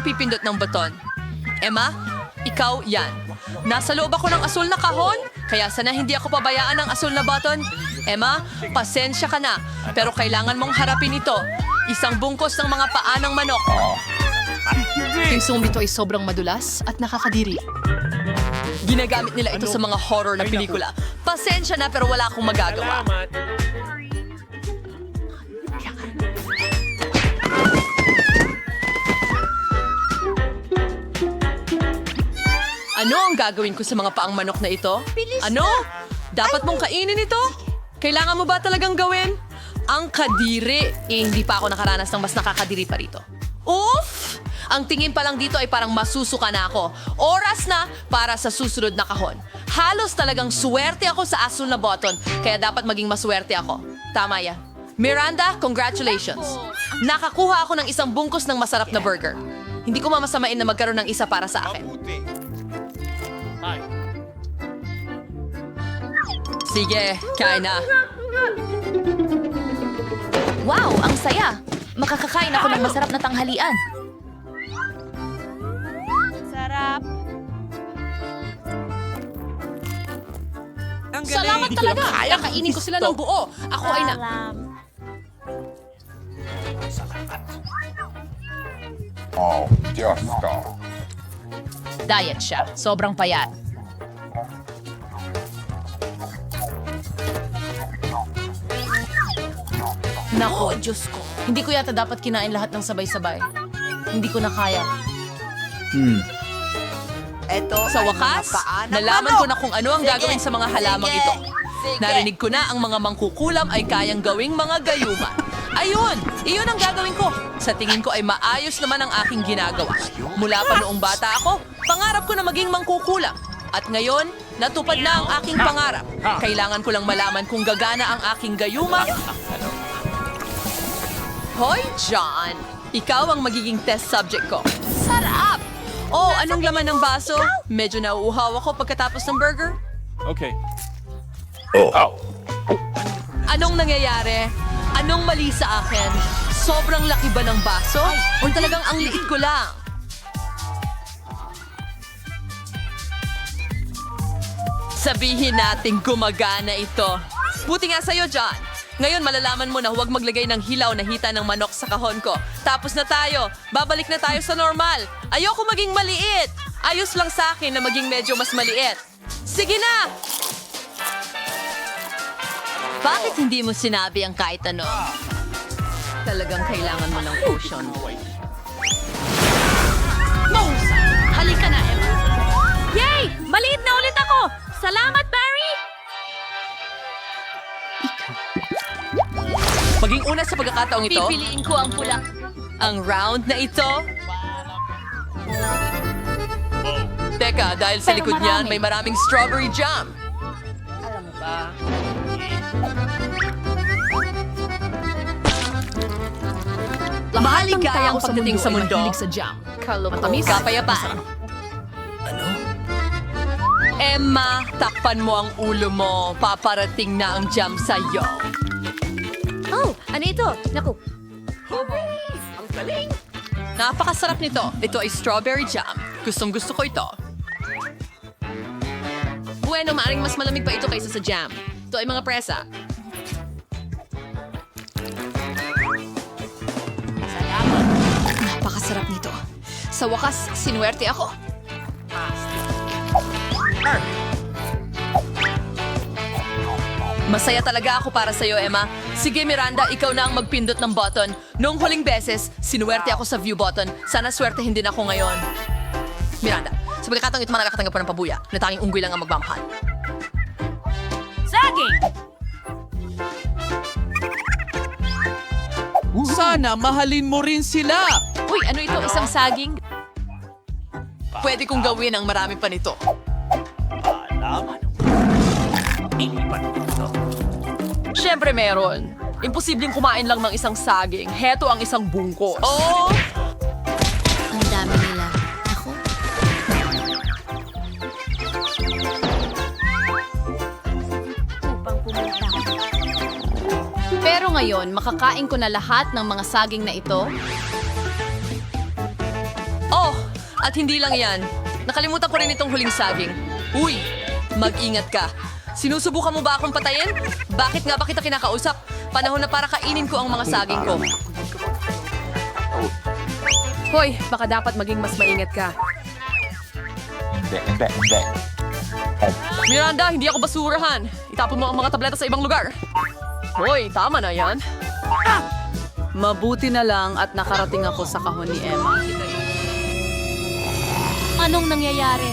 magpipindot ng baton. Emma, ikaw yan. Nasa loob ako ng asul na kahon, kaya sana hindi ako pabayaan ng asul na baton. Emma, pasensya ka na, pero kailangan mong harapin ito. Isang bungkos ng mga paa ng manok. Yung zombie to ay sobrang madulas at nakakadiri. Ginagamit nila ito sa mga horror na pelikula. Pasensya na pero wala akong magagawa. Ano ang gagawin ko sa mga paang manok na ito? Ano? Dapat mong kainin ito? Kailangan mo ba talagang gawin? Ang kadiri. Hindi pa ako nakaranas ng mas nakakadiri pa rito. Oof! Ang tingin pa lang dito ay parang masusuka na ako. Oras na para sa susunod na kahon. Halos talagang swerte ako sa asul na button, kaya dapat maging maswerte ako. Tama yan. Miranda, congratulations. Nakakuha ako ng isang bungkus ng masarap na burger. Hindi ko mamasamain na magkaroon ng isa para sa akin. Sige, kain na. Wow, ang saya! Makakakain ako ng masarap na tanghalian. Sarap. Salamat talaga! Kakainin ko sila ng buo. Ako ay na... Oh, Diyos ko. Diet siya. Sobrang payat. Nako, Diyos ko. Hindi ko yata dapat kinain lahat ng sabay-sabay. Hindi ko na kaya. Sa wakas, nalaman ko na kung ano ang gagawin sa mga halamang ito. Narinig ko na ang mga mangkukulam ay kayang gawing mga gayuma. Ayun! Iyon ang gagawin ko. Sa tingin ko ay maayos naman ang aking ginagawa. Mula pa noong bata ako, pangarap ko na maging mangkukulam. At ngayon, natupad na ang aking pangarap. Kailangan ko lang malaman kung gagana ang aking gayuma. Hoy, John! Ikaw ang magiging test subject ko. Sarap! Oh, anong laman ng baso? Medyo nauuhaw ako pagkatapos ng burger. Okay. Anong nangyayari? Anong mali sa akin? Sobrang laki ba ng baso? O talagang ang liit ko lang? Sabihin natin gumagana ito. Buti nga sa'yo, John. Ngayon malalaman mo na huwag maglagay ng hilaw na hita ng manok sa kahon ko. Tapos na tayo. Babalik na tayo sa normal. Ayoko maging maliit. Ayos lang sa akin na maging medyo mas maliit. Sige na! Bakit hindi mo sinabi ang kahit ano? Talagang kailangan mo ng potion. Mahusay! Halika na, Emma. Yay! Maliit na ulit ako! Salamat, Barry! Maging una sa pagkakataong ito, Pipiliin ko ang pula. ang round na ito. Teka, dahil sa Pero likod niyan, marami. may maraming strawberry jam. Maligayang pagdating sa mundo. Mahilig sa jam. Matamis. Kapayapaan. Emma, takpan mo ang ulo mo. Paparating na ang jam sa'yo. Oh, ano ito? Naku. Ang galing! Napakasarap nito. Ito ay strawberry jam. Gustong gusto ko ito. Bueno, maaaring mas malamig pa ito kaysa sa jam. Ito ay mga presa. Napakasarap nito. Sa wakas, sinuwerte ako. Masaya talaga ako para sa'yo, Emma. Sige, Miranda, ikaw na ang magpindot ng button. Noong huling beses, sinuwerte ako sa view button. Sana swertehin din ako ngayon. Miranda, sa pagkakataong ito mga nakakatanggap ko ng pabuya, na tanging unggoy lang ang magmamahal. Saging! Sana mahalin mo rin sila. Uy, ano ito? Isang saging? Pwede kong gawin ang marami pa nito. Siyempre meron. Imposibleng kumain lang ng isang saging. Heto ang isang bungkos. Oh! Ang dami nila. Ako? Upang pumunta. Pero ngayon, makakain ko na lahat ng mga saging na ito. Oh, At hindi lang yan. Nakalimutan ko rin itong huling saging. Uy, mag-ingat ka. Sinusubukan mo ba akong patayin? Bakit nga ba kita kinakausap? Panahon na para kainin ko ang mga saging ko. Hoy, baka dapat maging mas maingat ka. Hindi. Miranda, hindi ako basurahan. Itapon mo ang mga tableta sa ibang lugar. Hoy, tama na yan. Mabuti na lang at nakarating ako sa kahon ni Emma. Anong nangyayari?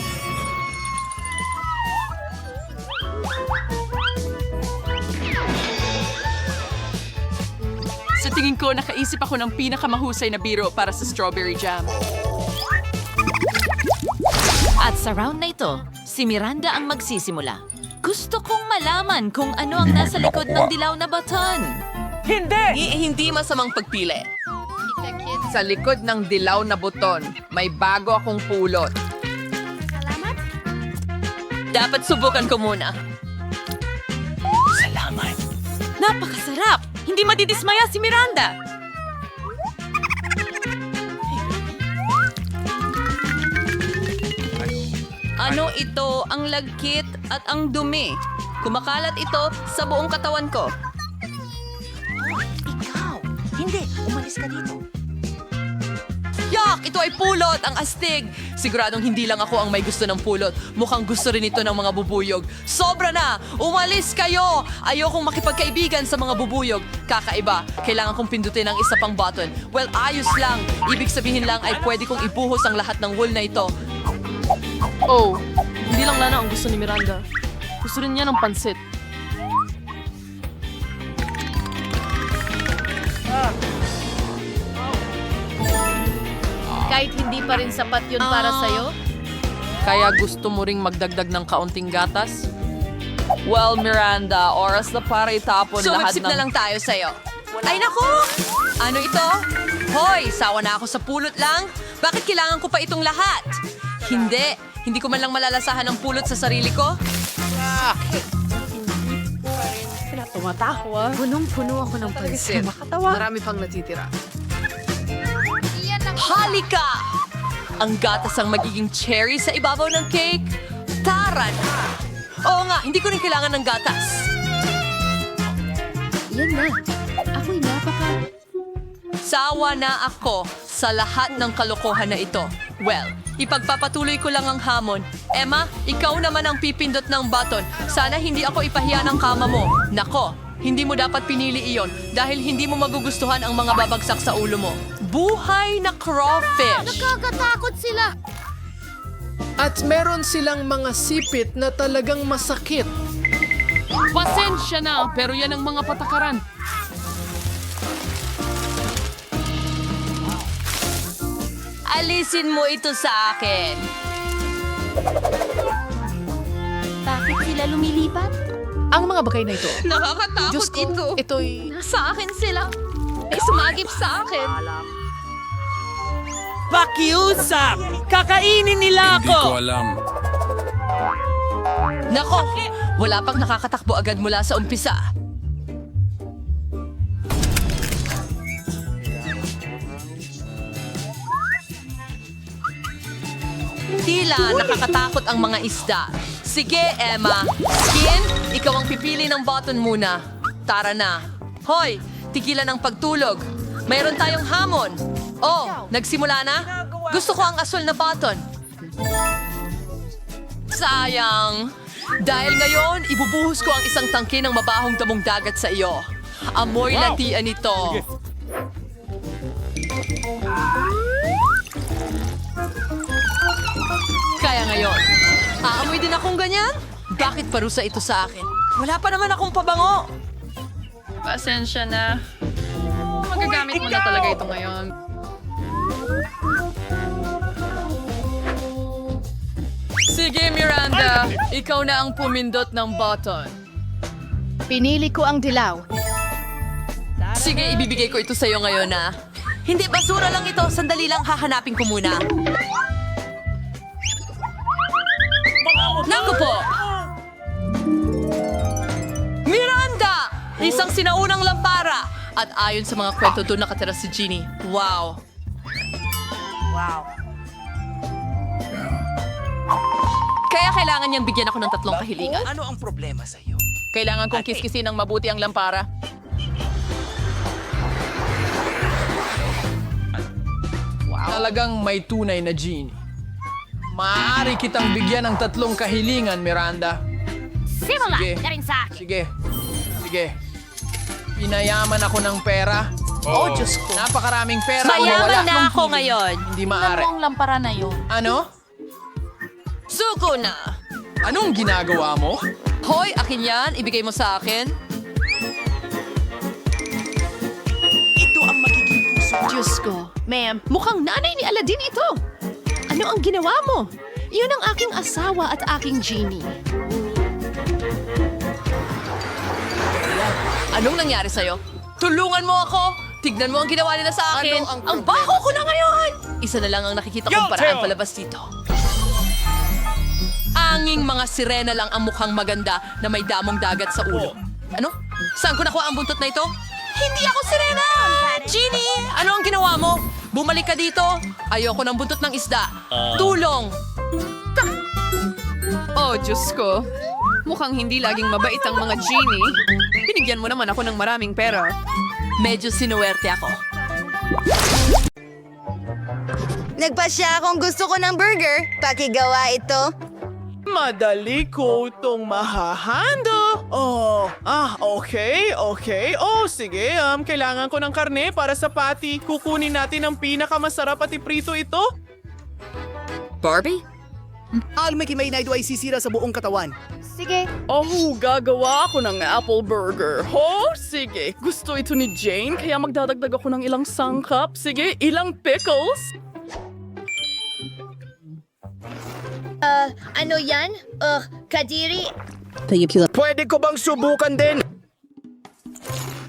Sa tingin ko, nakaisip ako ng pinakamahusay na biro para sa strawberry jam. At sa round na ito, si Miranda ang magsisimula. Gusto kong malaman kung ano ang nasa likod ng dilaw na baton. Hindi masamang pagpili. Sa likod ng dilaw na buton, may bago akong pulot. Salamat. Dapat subukan ko muna. Napakasarap! Hindi madidismaya si Miranda! Ano ito? Ang lagkit at ang dumi. Kumakalat ito sa buong katawan ko. Ikaw! Hindi! Umalis ka dito! Yak! Ito ay pulot! Ang astig! Siguradong hindi lang ako ang may gusto ng pulot. Mukhang gusto rin ito ng mga bubuyog. Sobra na! Umalis kayo! Ayokong makipagkaibigan sa mga bubuyog. Kakaiba. Kailangan kong pindutin ang isa pang button. Well, ayos lang. Ibig sabihin lang ay pwede kong ibuhos ang lahat ng wool na ito. Oh, hindi lang Lana ang gusto ni Miranda. Gusto rin niya ng pansit. Kahit hindi pa rin sapat yun para sa'yo? Kaya gusto mo ring magdagdag ng kaunting gatas? Well, Miranda, oras na para itapon lahat Sumipsip ng... na lang tayo sa'yo. Ay naku! Ano ito? Hoy, sawa na ako sa pulot lang. Bakit kailangan ko pa itong lahat? Hindi ko man lang malalasahan ang pulot sa sarili ko. Punong-puno ako ng pansit. Marami pang natitira. Halika! Ang gatas ang magiging cherry sa ibabaw ng cake. Tara na! Oo nga, hindi ko rin kailangan ng gatas. Yan na. Ako'y Sawa na ako sa lahat ng kalokohan na ito. Well, ipagpapatuloy ko lang ang hamon. Emma, ikaw naman ang pipindot ng button. Sana hindi ako ipahiya ng kama mo. Nako, hindi mo dapat pinili iyon dahil hindi mo magugustuhan ang mga babagsak sa ulo mo. Buhay na crawfish! Nakakatakot sila. At meron silang mga sipit na talagang masakit. Pasensya na, pero yan ang mga patakaran. Alisin mo ito sa akin. Bakit sila lumilipat? Ang mga bagay na ito. Nakakatakot Diyos ko, ito. ito'y... Sa akin sila. May sumagip sa akin. Pakiusap! Kakainin nila Hindi ko ako! alam. Nako, wala pang nakakatakbo agad mula sa umpisa. Tila nakakatakot ang mga isda. Sige, Emma. Skin, ikaw ang pipili ng button muna. Tara na. Hoy, tigilan ang pagtulog. Mayroon tayong hamon. Oh, nagsimula na? Gusto ko ang asul na button. Sayang. Dahil ngayon, ibubuhos ko ang isang tangke ng mabahong damong dagat sa iyo. Amoy latian ito. Kaya ngayon, aamoy din akong ganyan? Bakit parusa ito sa akin? Wala pa naman akong pabango. Pasensya na. Magagamit mo na talaga ito ngayon. Sige, Miranda. Ikaw na ang pumindot ng button. Pinili ko ang dilaw. Sige, ibibigay ko ito sa'yo ngayon na. Hindi, basura lang ito. Sandali lang, hahanapin ko muna. Naku po! Miranda! Isang sinaunang lampara! At ayon sa mga kwento doon nakatira si Jeannie. Wow! Kaya kailangan niyang bigyan ako ng 3 kahilingan. Ano ang problema sa iyo? Kailangan kong kiskisin ng mabuti ang lampara. Talagang may tunay na genie. Maaari kitang bigyan ng 3 kahilingan, Miranda. Simula Sige. na rin sa akin. Sige. Pinayaman ako ng pera. Oh, Diyos ko. Napakaraming pera. Mayaman wala. na ako ngayon. Hindi maaari. Ang lampara na yun. Ano? Suko na! Anong ginagawa mo? Hoy, akin yan. Ibigay mo sa akin. Ito ang magiging puso. Diyos ko. Ma'am, mukhang nanay ni Aladdin ito. Ano ang ginawa mo? Yun ang aking asawa at aking genie. Anong nangyari sa'yo? Tulungan mo ako! Tignan mo ang ginawa nila sa akin! Ano ang ang problema baho ko na ngayon! Isa na lang ang nakikita kong paraan palabas dito. Anging mga sirena lang ang mukhang maganda na may damong dagat sa ulo. Ano? Saan ko nakuha ang buntot na ito? Hindi ako sirena! Genie! Ano ang ginawa mo? Bumalik ka dito! Ayoko ng buntot ng isda. Tulong! Oh, Diyos ko. Mukhang hindi laging mabait ang mga genie. Binigyan mo naman ako ng maraming pera. Medyo sinuwerte ako. Nagpasya akong gusto ko ng burger. Pakigawa ito. Madali ko itong mahahanda. Okay. Oh, sige, kailangan ko ng karne para sa patty. Kukunin natin ang pinakamasarap at iprito ito. Barbie? Almeki may naido ay sisira sa buong katawan. Sige. Oh, gagawa ako ng apple burger. Sige. Gusto ito ni Jane, kaya magdadagdag ako ng ilang sangkap. Sige, ilang pickles. Ano yan? Kadiri? Pwede ko bang subukan din?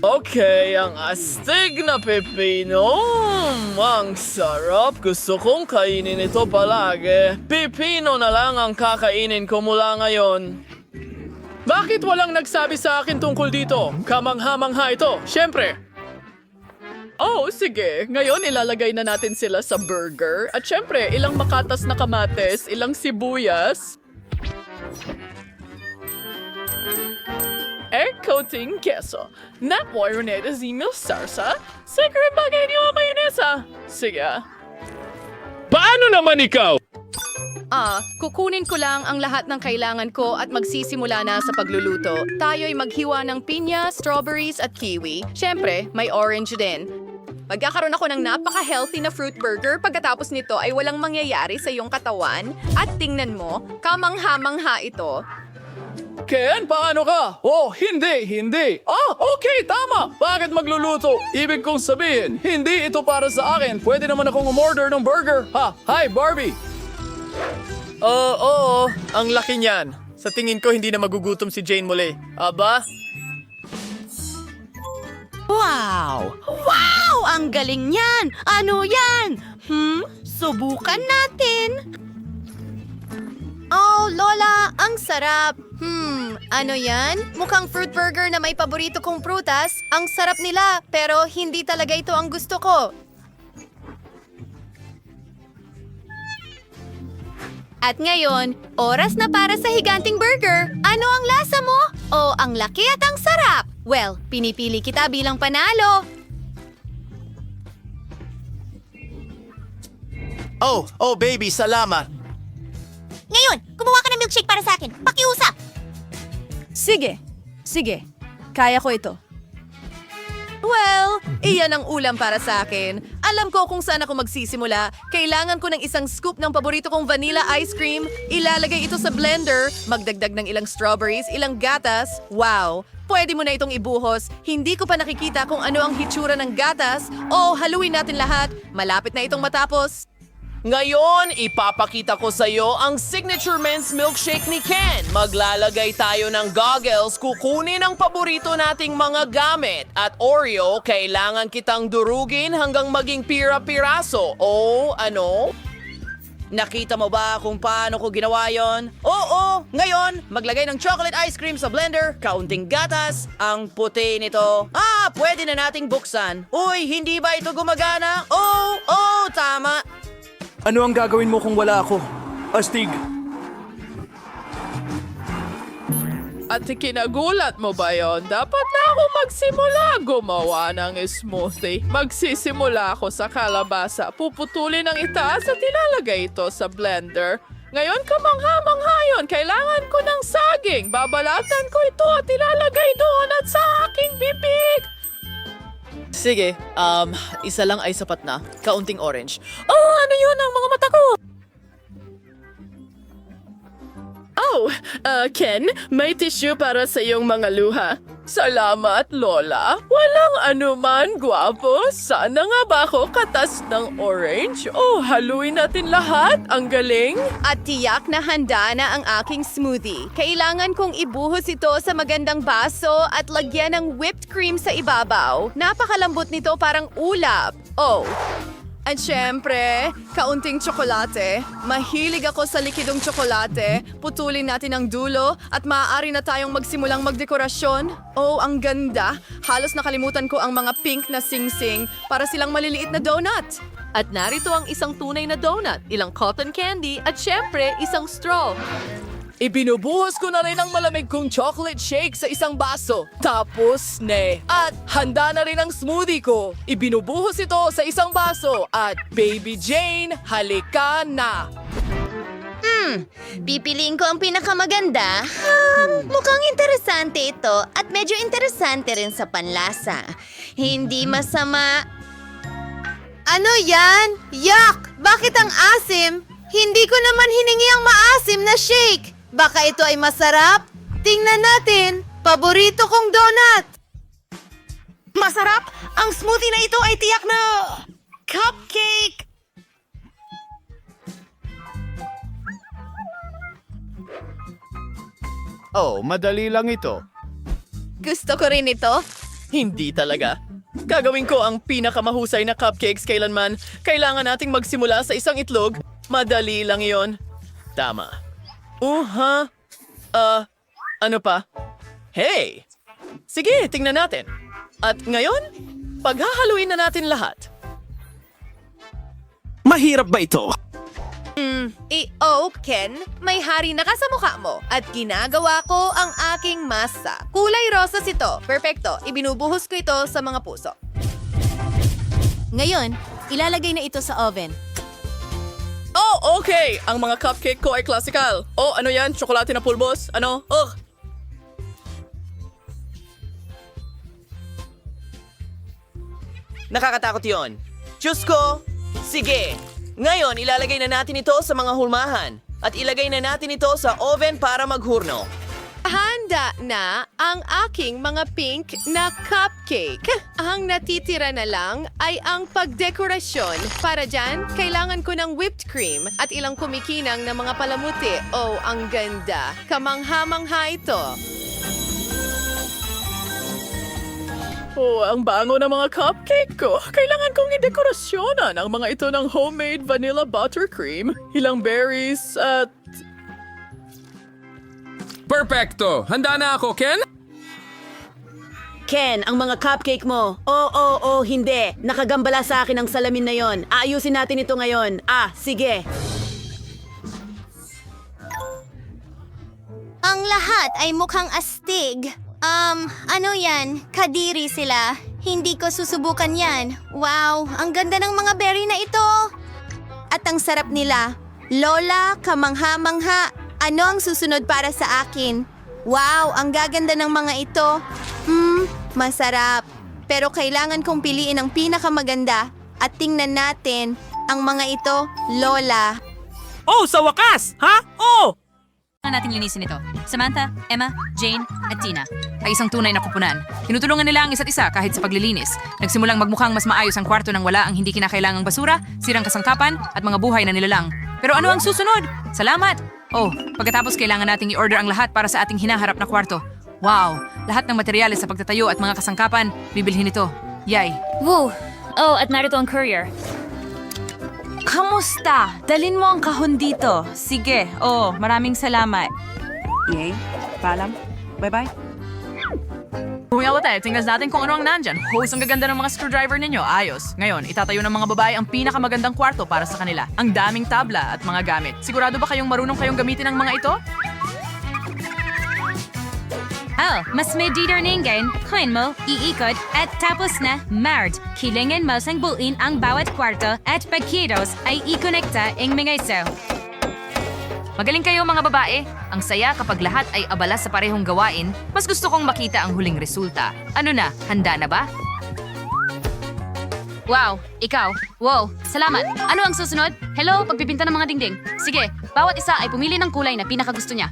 Okay, ang astig na pepino. Ang sarap. Gusto kong kainin ito palagi. Pepino na lang ang kakainin ko mula ngayon. Bakit walang nagsabi sa akin tungkol dito? Kamangha-mangha ito, syempre. Oh, sige. Ngayon ilalagay na natin sila sa burger. At syempre, ilang makatas na kamates, ilang sibuyas. Coating queso. Napoyoneta zimil sarsa. Secret bagay niyo ang mayonesa. Sige. Paano naman ikaw? Kukunin ko lang ang lahat ng kailangan ko at magsisimula na sa pagluluto. Tayo'y maghiwa ng pinya, strawberries at kiwi. Siyempre, may orange din. Magkakaroon ako ng napaka-healthy na fruit burger. Pagkatapos nito ay walang mangyayari sa iyong katawan. At tingnan mo, kamangha-mangha ito. Ken, paano ka? Oh, hindi. Okay, tama. Bakit magluluto? Ibig kong sabihin, hindi ito para sa akin. Pwede naman akong umorder ng burger. Hi, Barbie. Oo. Ang laki niyan. Sa tingin ko, hindi na magugutom si Jane muli. Aba? Wow! Ang galing niyan! Ano yan? Subukan natin. Oh, Lola, ang sarap. Ano yan? Mukhang fruit burger na may paborito kong prutas. Ang sarap nila, pero hindi talaga ito ang gusto ko. At ngayon, oras na para sa higanting burger. Ano ang lasa mo? Oh, ang laki at ang sarap. Well, pinipili kita bilang panalo. Oh, baby, salamat. Ngayon, kumuha ka ng milkshake para sa akin. Pakiusap! Sige. Kaya ko ito. Well, iyan ang ulam para sa akin. Alam ko kung saan ako magsisimula. Kailangan ko ng isang scoop ng paborito kong vanilla ice cream. Ilalagay ito sa blender. Magdagdag ng ilang strawberries, ilang gatas. Wow! Pwede mo na itong ibuhos. Hindi ko pa nakikita kung ano ang hitsura ng gatas. Haluin natin lahat. Malapit na itong matapos. Ngayon, ipapakita ko sa iyo ang signature men's milkshake ni Ken. Maglalagay tayo ng goggles, kukunin ang paborito nating mga gamit. At Oreo, kailangan kitang durugin hanggang maging pira-piraso. Ano? Nakita mo ba kung paano ko ginawa yon? Oo! Ngayon, maglagay ng chocolate ice cream sa blender, kaunting gatas, ang puti nito. Pwede na nating buksan. Uy, hindi ba ito gumagana? Tama. Ano ang gagawin mo kung wala ako? Astig. At kinagulat mo ba yon? Dapat na ako magsimula gumawa ng smoothie. Magsisimula ako sa kalabasa. Puputulin ang itaas at ilalagay ito sa blender. Ngayon kamangha-mangha yun. Kailangan ko ng saging. Babalatan ko ito at ilalagay doon at sa aking bibig. Sige, isa lang ay sapat na. Kaunting orange. Oh, ano yun ang mga mata ko? Oh, Ken, may tissue para sa iyong mga luha. Salamat, Lola. Walang anuman, gwapo. Sana nga ba ako katas ng orange? Oh, haluin natin lahat. Ang galing. At tiyak na handa na ang aking smoothie. Kailangan kong ibuhos ito sa magandang baso at lagyan ng whipped cream sa ibabaw. Napakalambot nito, parang ulap. Oh, at syempre, kaunting tsokolate. Mahilig ako sa likidong tsokolate. Putulin natin ang dulo at maaari na tayong magsimulang magdekorasyon. Oh, ang ganda. Halos nakalimutan ko ang mga pink na sing-sing para silang maliliit na donut. At narito ang isang tunay na donut, ilang cotton candy, at syempre, isang straw. Ibinubuhos ko na rin ang malamig kong chocolate shake sa isang baso. Tapos, at handa na rin ang smoothie ko. Ibinubuhos ito sa isang baso. At Baby Jane, halika na. Pipiliin ko ang pinakamaganda. Mukhang interesante ito at medyo interesante rin sa panlasa. Hindi masama. Ano yan? Yak! Bakit ang asim? Hindi ko naman hiningi ang maasim na shake. Baka ito ay masarap? Tingnan natin. Paborito kong donut. Masarap? Ang smoothie na ito ay tiyak na cupcake. Oh, madali lang ito. Gusto ko rin ito. Hindi talaga. Gagawin ko ang pinakamahusay na cupcakes kailanman. Kailangan nating magsimula sa isang itlog. Madali lang yon. Tama. Ano pa? Hey! Sige, tingnan natin. At ngayon, paghahaluin na natin lahat. Mahirap ba ito? Ken, may hari na ka sa mukha mo at ginagawa ko ang aking masa. Kulay rosas ito. Perfecto. Ibinubuhos ko ito sa mga puso. Ngayon, ilalagay na ito sa oven. Oh, okay. Ang mga cupcake ko ay classical. Oh, ano yan? Tsokolate na pulbos? Ano? Ugh! Nakakatakot yon. Diyos ko! Sige! Ngayon, ilalagay na natin ito sa mga hulmahan. At ilagay na natin ito sa oven para maghurno. Handa na ang aking mga pink na cupcake. Ang natitira na lang ay ang pagdekorasyon. Para dyan, kailangan ko ng whipped cream at ilang kumikinang na mga palamuti. Oh, ang ganda. Kamangha-mangha ito. Oh, ang bango ng mga cupcake ko. Kailangan kong idekorasyonan ang mga ito ng homemade vanilla buttercream, ilang berries at... Perfecto! Handa na ako, Ken? Ken, ang mga cupcake mo. Hindi. Nakagambala sa akin ang salamin na yon. Aayusin natin ito ngayon. Sige. Ang lahat ay mukhang astig. Ano yan? Kadiri sila. Hindi ko susubukan yan. Wow, ang ganda ng mga berry na ito. At ang sarap nila. Lola, kamangha-mangha. Ano ang susunod para sa akin? Wow, ang gaganda ng mga ito. Masarap. Pero kailangan kong piliin ang pinakamaganda. At tingnan natin ang mga ito, Lola. Oh, sa wakas! Ha? Oh! Natin linisin ito. Samantha, Emma, Jane, at Tina ay isang tunay na kupunan. Tinutulungan nila ang isa't isa kahit sa paglilinis. Nagsimulang magmukhang mas maayos ang kwarto nang wala ang hindi kinakailangang basura, sirang kasangkapan, at mga buhay na nilalang. Pero ano ang susunod? Salamat! Oh, pagkatapos kailangan nating i-order ang lahat para sa ating hinaharap na kwarto. Wow! Lahat ng materyales sa pagtatayo at mga kasangkapan, bibilhin ito. Yay! Woo! Oh, at narito ang courier. Kamusta? Dalin mo ang kahon dito. Sige. Maraming salamat. Yay. Paalam. Bye-bye. Kuya tayo, tingnan natin kung ano ang nandyan. Ang gaganda ng mga screwdriver ninyo. Ayos. Ngayon, itatayo ng mga babae ang pinakamagandang kwarto para sa kanila. Ang daming tabla at mga gamit. Sigurado ba kayong marunong kayong gamitin ang mga ito? Oh, mas may didarningin, coin mo, iikot, at tapos na, Mard. Kailangan mo sang buuin ang bawat kwarto at pagkitos ay ikonekta ang mga iso. Magaling kayo mga babae. Ang saya kapag lahat ay abala sa parehong gawain. Mas gusto kong makita ang huling resulta. Ano na, handa na ba? Wow, ikaw. Wow, salamat. Ano ang susunod? Hello, pagpipinta ng mga dingding. Sige, bawat isa ay pumili ng kulay na pinakagusto niya.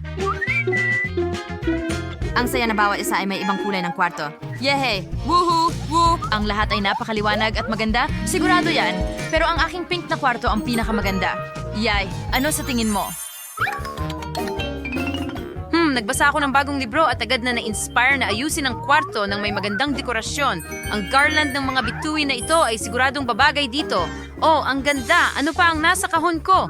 Ang saya na bawat isa ay may ibang kulay ng kwarto. Yehey! Woohoo! Woo! Ang lahat ay napakaliwanag at maganda. Sigurado yan. Pero ang aking pink na kwarto ang pinakamaganda. Yay! Ano sa tingin mo? Nagbasa ako ng bagong libro at agad na na-inspire na ayusin ang kwarto ng may magandang dekorasyon. Ang garland ng mga bituin na ito ay siguradong babagay dito. Oh, ang ganda! Ano pa ang nasa kahon ko?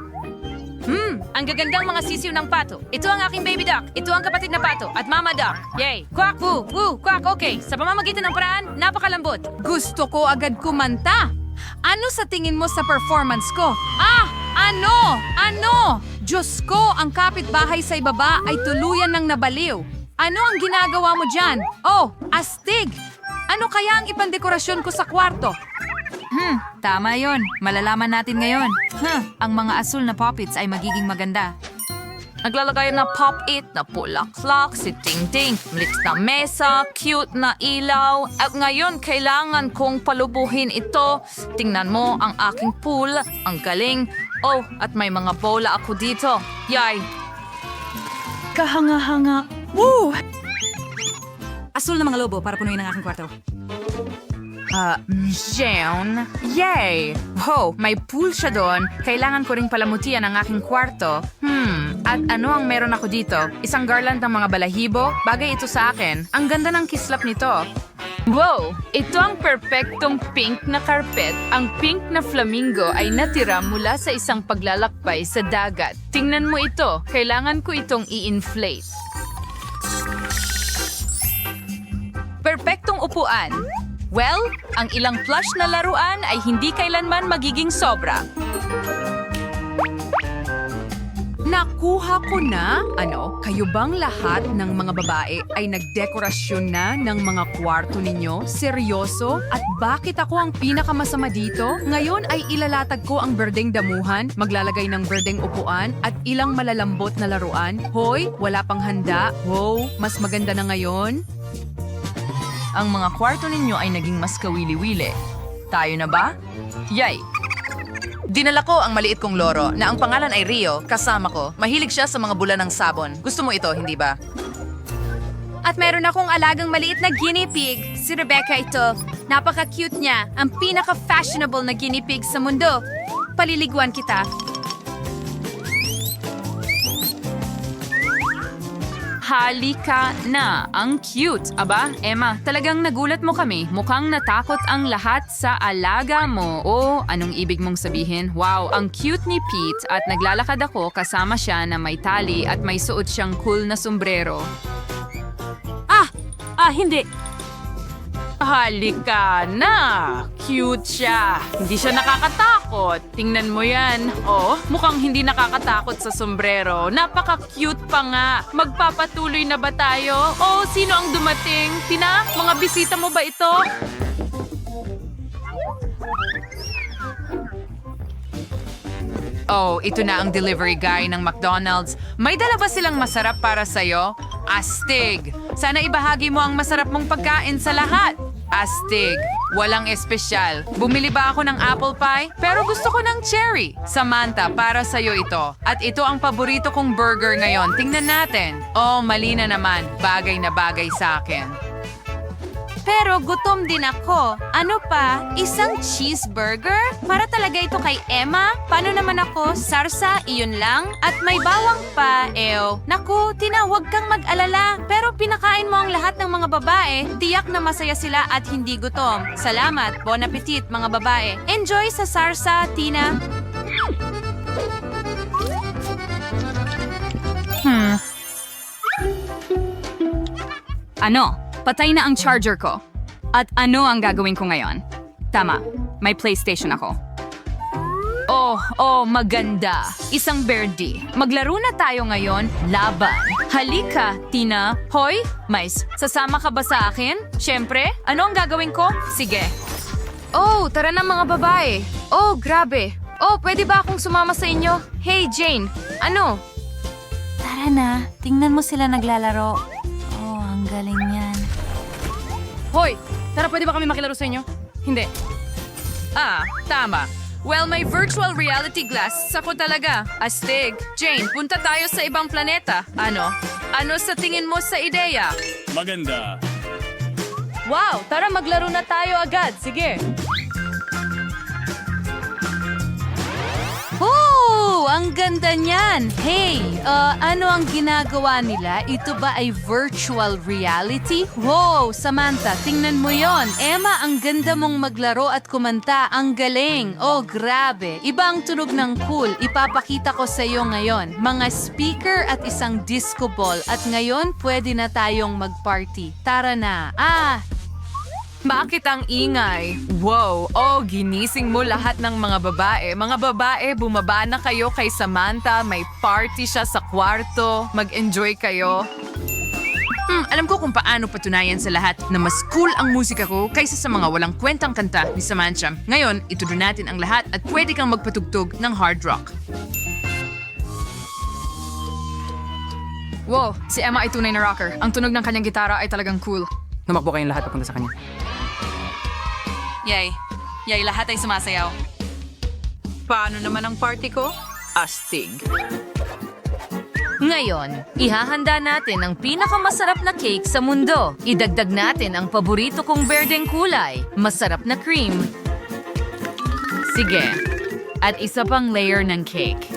Ang gagandang mga sisiw ng pato. Ito ang aking baby duck. Ito ang kapatid na pato. At mama duck. Yay! Quack, woo! Woo! Quack, okay. Sa pamamagitan ng paraan, napakalambot. Gusto ko agad kumanta. Ano sa tingin mo sa performance ko? Ano? Diyos ko, ang kapitbahay sa ibaba ay tuluyan ng nabaliw. Ano ang ginagawa mo dyan? Oh, astig! Ano kaya ang ipandekorasyon ko sa kwarto? Tama yon. Malalaman natin ngayon. Ang mga asul na puppets ay magiging maganda. Naglalagay na pop-it na pulaklak, si Ting-Ting, maliit na mesa, cute na ilaw. At ngayon, kailangan kong palubuhin ito. Tingnan mo ang aking pool. Ang galing. Oh, at may mga bola ako dito. Yay! Kahanga-hanga. Woo! Asul na mga lobo para punuin ang aking kwarto. Jeon. Yay! Ho, may pool siya doon. Kailangan ko ring palamutian ang aking kwarto. At ano ang meron ako dito? Isang garland ng mga balahibo? Bagay ito sa akin. Ang ganda ng kislap nito. Wow! Ito ang perpektong pink na carpet. Ang pink na flamingo ay natira mula sa isang paglalakbay sa dagat. Tingnan mo ito. Kailangan ko itong i-inflate. Perpektong upuan. Well, ang ilang plush na laruan ay hindi kailanman magiging sobra. Nakuha ko na? Ano? Kayo bang lahat ng mga babae ay nagdekorasyon na ng mga kwarto ninyo? Seryoso? At bakit ako ang pinakamasama dito? Ngayon ay ilalatag ko ang berdeng damuhan, maglalagay ng berdeng upuan, at ilang malalambot na laruan. Hoy, wala pang handa. Wow, mas maganda na ngayon. Ang mga kwarto ninyo ay naging mas kawili-wili. Tayo na ba? Yay! Dinala ko ang maliit kong loro na ang pangalan ay Rio, kasama ko. Mahilig siya sa mga bula ng sabon. Gusto mo ito, hindi ba? At meron akong alagang maliit na guinea pig. Si Rebecca ito. Napaka-cute niya. Ang pinaka-fashionable na guinea pig sa mundo. Paliliguan kita. Halika na! Ang cute! Aba, Emma, talagang nagulat mo kami. Mukhang natakot ang lahat sa alaga mo. Oh, anong ibig mong sabihin? Wow, ang cute ni Pete at naglalakad ako kasama siya na may tali at may suot siyang cool na sombrero. Hindi. Halika na! Cute siya. Hindi siya nakakatakot. Tingnan mo yan. Oh, mukhang hindi nakakatakot sa sombrero. Napaka-cute pa nga. Magpapatuloy na ba tayo? Oh, sino ang dumating? Tina, mga bisita mo ba ito? Oh, ito na ang delivery guy ng McDonald's. May dala ba silang masarap para sa'yo? Astig! Sana ibahagi mo ang masarap mong pagkain sa lahat. Astig! Walang espesyal. Bumili ba ako ng apple pie? Pero gusto ko ng cherry. Samantha, para sa'yo ito. At ito ang paborito kong burger ngayon. Tingnan natin. Oh, mali na naman. Bagay na bagay sa akin. Pero gutom din ako. Ano pa? Isang cheeseburger? Para talaga ito kay Emma? Paano naman ako? Sarsa, iyon lang? At may bawang pa, ew. Naku, Tina, huwag kang mag-alala. Pero pinakain mo ang lahat ng mga babae. Tiyak na masaya sila at hindi gutom. Salamat. Bon appetit, mga babae. Enjoy sa sarsa, Tina. Ano? Patay na ang charger ko. At ano ang gagawin ko ngayon? Tama, may PlayStation ako. Maganda. Isang birdie. Maglaro na tayo ngayon. Laban. Halika, Tina. Hoy, Mais, sasama ka ba sa akin? Siyempre, ano ang gagawin ko? Sige. Oh, tara na mga babae. Oh, grabe. Oh, pwede ba akong sumama sa inyo? Hey, Jane. Ano? Tara na, tingnan mo sila naglalaro. Oh, ang galing yan. Hoy, tara, pwede ba kami makilaro sa inyo? Hindi. Tama. Well, may virtual reality glass. Sako talaga. Astig. Jane, punta tayo sa ibang planeta. Ano? Ano sa tingin mo sa ideya? Maganda. Wow, tara maglaro na tayo agad. Sige. Oh, ang ganda niyan. Hey, ano ang ginagawa nila? Ito ba ay virtual reality? Wow, Samantha, tingnan mo yon. Emma, ang ganda mong maglaro at kumanta. Ang galing. Oh, grabe. Iba ang tunog ng cool. Ipapakita ko sa iyo ngayon. Mga speaker at isang disco ball. At ngayon, pwede na tayong mag-party. Tara na. Bakit ang ingay? Wow, ginising mo lahat ng mga babae. Mga babae, bumaba na kayo kay Samantha. May party siya sa kwarto. Mag-enjoy kayo. Alam ko kung paano patunayan sa lahat na mas cool ang musika ko kaysa sa mga walang kwentang kanta ni Samantha. Ngayon, itudo natin ang lahat at pwede kang magpatugtog ng hard rock. Wow, si Emma ay tunay na rocker. Ang tunog ng kanyang gitara ay talagang cool. Tumakbo kayong lahat papunta sa kanya. Yay, lahat ay sumasayaw. Paano naman ang party ko? Astig. Ngayon, ihahanda natin ang pinakamasarap na cake sa mundo. Idagdag natin ang paborito kong berdeng kulay, masarap na cream. Sige, at isa pang layer ng cake.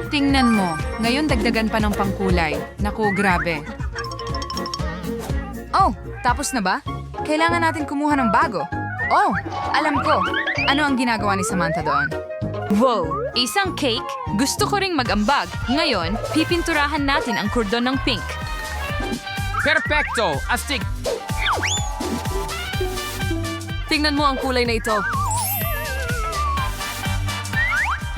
Tingnan mo, ngayon dagdagan pa ng pangkulay. Naku, grabe. Oh, tapos na ba? Kailangan natin kumuha ng bago. Oh, alam ko. Ano ang ginagawa ni Samantha doon? Wow, isang cake? Gusto ko ring mag-ambag. Ngayon, pipinturahan natin ang kordon ng pink. Perfecto! Astig! Tingnan mo ang kulay na ito.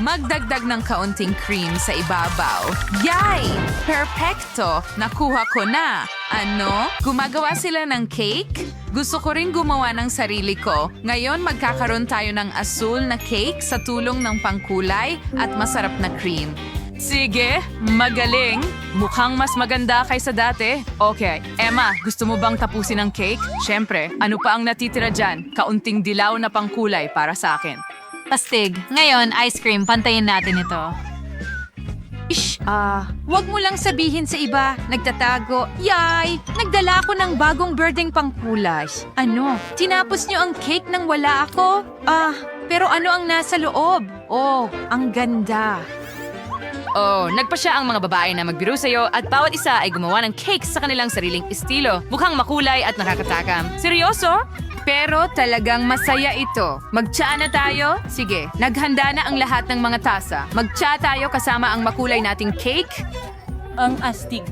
Magdagdag ng kaunting cream sa ibabaw. Yay! Perfecto! Nakuha ko na. Ano? Gumagawa sila ng cake? Gusto ko rin gumawa ng sarili ko. Ngayon magkakaroon tayo ng asul na cake sa tulong ng pangkulay at masarap na cream. Sige, magaling. Mukhang mas maganda kaysa dati. Okay, Emma, gusto mo bang tapusin ang cake? Siyempre, ano pa ang natitira dyan? Kaunting dilaw na pangkulay para sa akin. Pastig. Ngayon, ice cream. Pantayin natin ito. Wag mo lang sabihin sa iba. Nagtatago. Yay! Nagdala ako ng bagong birding pangkulay. Ano? Tinapos niyo ang cake nang wala ako? Pero ano ang nasa loob? Oh, ang ganda. Oh, nagpa siya ang mga babae na magbiro sa'yo at bawat isa ay gumawa ng cake sa kanilang sariling estilo. Mukhang makulay at nakakatakam. Seryoso? Pero talagang masaya ito. Mag-tsa na tayo? Sige, naghanda na ang lahat ng mga tasa. Mag-tsa tayo kasama ang makulay nating cake. Ang astig.